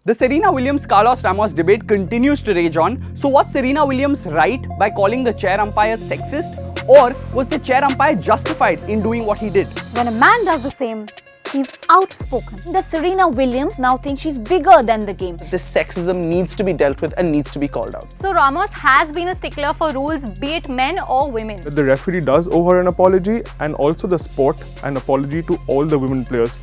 The Serena Williams-Carlos Ramos debate continues to rage on. So was Serena Williams right by calling the chair umpire sexist? Or was the chair umpire justified in doing what he did? When a man does the same, he's outspoken. Does Serena Williams now think she's bigger than the game? This sexism needs to be dealt with and needs to be called out. So Ramos has been a stickler for rules, be it men or women. The referee does owe her an apology, and also the sport an apology to all the women players.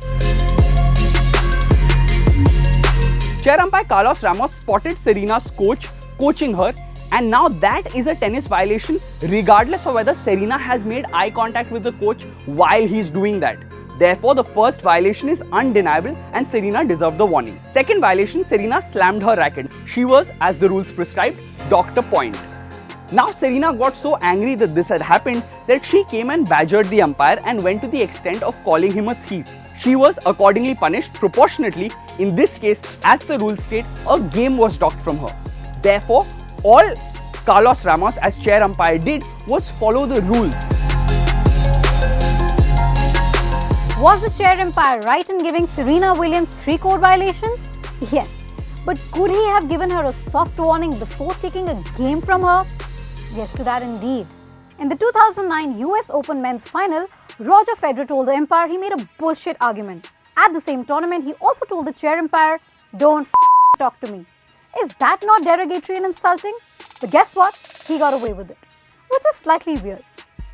Chair umpire Carlos Ramos spotted Serena's coach coaching her, and now that is a tennis violation regardless of whether Serena has made eye contact with the coach while he's doing that. Therefore, the first violation is undeniable and Serena deserved the warning. Second violation, Serena slammed her racket. She was, as the rules prescribed, Dr. Point. Now Serena got so angry that this had happened that she came and badgered the umpire and went to the extent of calling him a thief. She was accordingly punished proportionately. In this case, as the rules state, a game was docked from her. Therefore, all Carlos Ramos as chair umpire did was follow the rules. Was the chair umpire right in giving Serena Williams 3 court violations? Yes. But could he have given her a soft warning before taking a game from her? Yes to that indeed. In the 2009 US Open men's final, Roger Federer told the umpire he made a bullshit argument. At the same tournament, he also told the chair umpire, "Don't talk to me." Is that not derogatory and insulting? But guess what? He got away with it, which is slightly weird.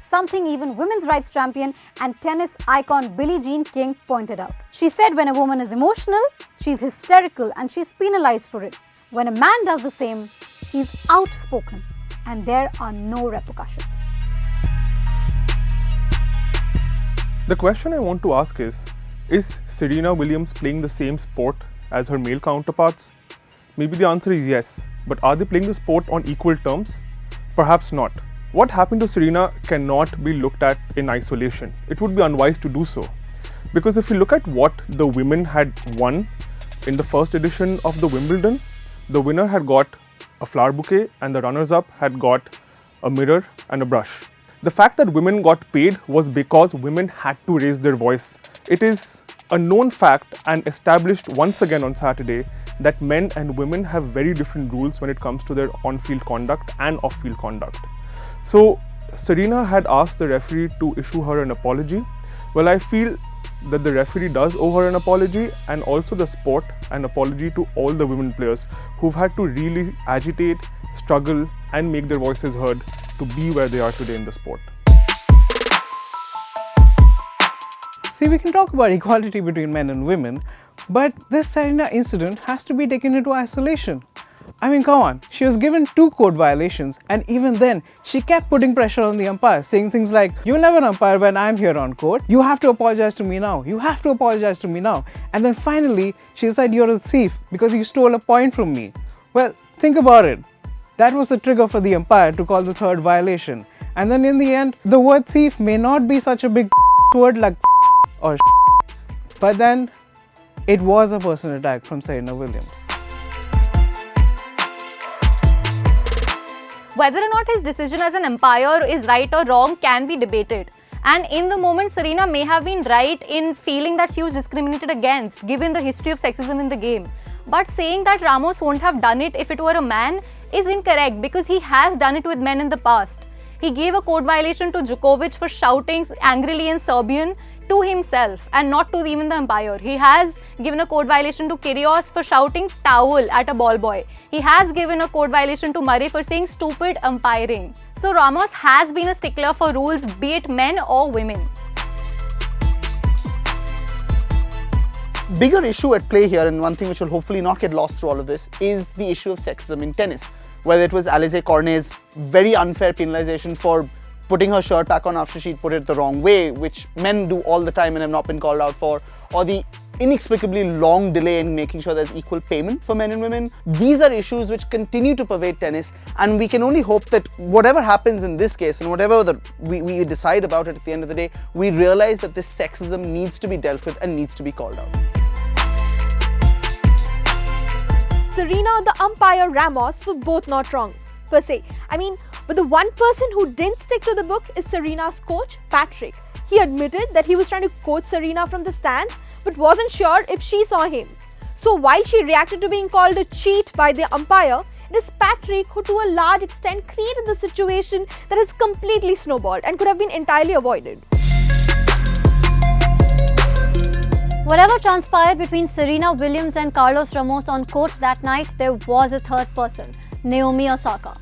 Something even women's rights champion and tennis icon Billie Jean King pointed out. She said when a woman is emotional, she's hysterical and she's penalized for it. When a man does the same, he's outspoken and there are no repercussions. The question I want to ask is Serena Williams playing the same sport as her male counterparts? Maybe the answer is yes, but are they playing the sport on equal terms? Perhaps not. What happened to Serena cannot be looked at in isolation. It would be unwise to do so. Because if you look at what the women had won in the first edition of the Wimbledon, the winner had got a flower bouquet and the runners-up had got a mirror and a brush. The fact that women got paid was because women had to raise their voice. It is a known fact and established once again on Saturday that men and women have very different rules when it comes to their on-field conduct and off-field conduct. So Serena had asked the referee to issue her an apology. Well, I feel that the referee does owe her an apology, and also the sport an apology to all the women players who've had to really agitate, struggle and make their voices heard to be where they are today in the sport. See, we can talk about equality between men and women, but this Serena incident has to be taken into isolation. I mean, come on, she was given 2 court violations, and even then, she kept putting pressure on the umpire, saying things like, "You'll never umpire when I'm here on court. You have to apologize to me now. You have to apologize to me now." And then finally, she said, "You're a thief because you stole a point from me." Well, think about it. That was the trigger for the umpire to call the 3rd violation. And then in the end, the word thief may not be such a big word like or but then it was a personal attack from Serena Williams. Whether or not his decision as an umpire is right or wrong can be debated. And in the moment, Serena may have been right in feeling that she was discriminated against, given the history of sexism in the game. But saying that Ramos won't have done it if it were a man is incorrect, because he has done it with men in the past. He gave a court violation to Djokovic for shouting angrily in Serbian to himself and not to even the umpire. He has given a court violation to Kyrgios for shouting towel at a ball boy. He has given a court violation to Murray for saying stupid umpiring. So Ramos has been a stickler for rules, be it men or women. Bigger issue at play here, and one thing which will hopefully not get lost through all of this, is the issue of sexism in tennis. Whether it was Alizé Cornet's very unfair penalization for putting her shirt back on after she'd put it the wrong way, which men do all the time and have not been called out for, or the inexplicably long delay in making sure there's equal payment for men and women. These are issues which continue to pervade tennis, and we can only hope that whatever happens in this case and whatever we decide about it at the end of the day, we realize that this sexism needs to be dealt with and needs to be called out. Serena, the umpire, Ramos were both not wrong, per se. I mean, but the one person who didn't stick to the book is Serena's coach, Patrick. He admitted that he was trying to coach Serena from the stands, but wasn't sure if she saw him. So while she reacted to being called a cheat by the umpire, it is Patrick who to a large extent created the situation that has completely snowballed and could have been entirely avoided. Whatever transpired between Serena Williams and Carlos Ramos on court that night, there was a third person, Naomi Osaka.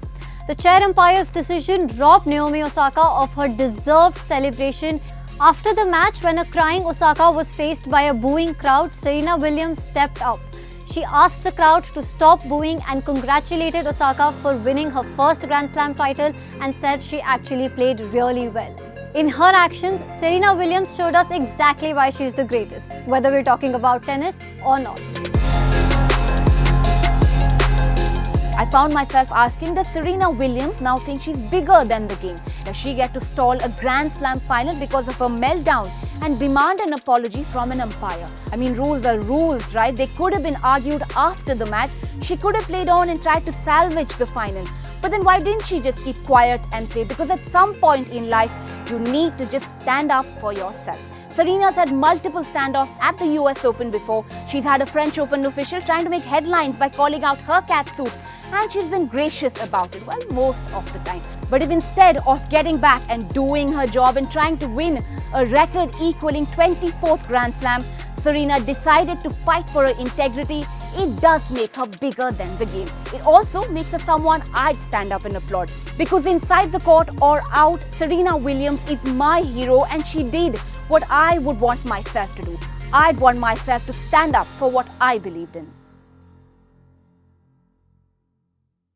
The chair umpire's decision robbed Naomi Osaka of her deserved celebration. After the match, when a crying Osaka was faced by a booing crowd, Serena Williams stepped up. She asked the crowd to stop booing and congratulated Osaka for winning her first Grand Slam title and said she actually played really well. In her actions, Serena Williams showed us exactly why she's the greatest, whether we're talking about tennis or not. I found myself asking, does Serena Williams now think she's bigger than the game? Does she get to stall a Grand Slam final because of a meltdown and demand an apology from an umpire? I mean, rules are rules, right? They could have been argued after the match. She could have played on and tried to salvage the final. But then why didn't she just keep quiet and play? Because at some point in life, you need to just stand up for yourself. Serena's had multiple standoffs at the US Open before. She's had a French Open official trying to make headlines by calling out her catsuit, and she's been gracious about it, well, most of the time. But if instead of getting back and doing her job and trying to win a record equaling 24th Grand Slam, Serena decided to fight for her integrity, it does make her bigger than the game. It also makes her someone I'd stand up and applaud. Because inside the court or out, Serena Williams is my hero, and she did what I would want myself to do. I'd want myself to stand up for what I believed in.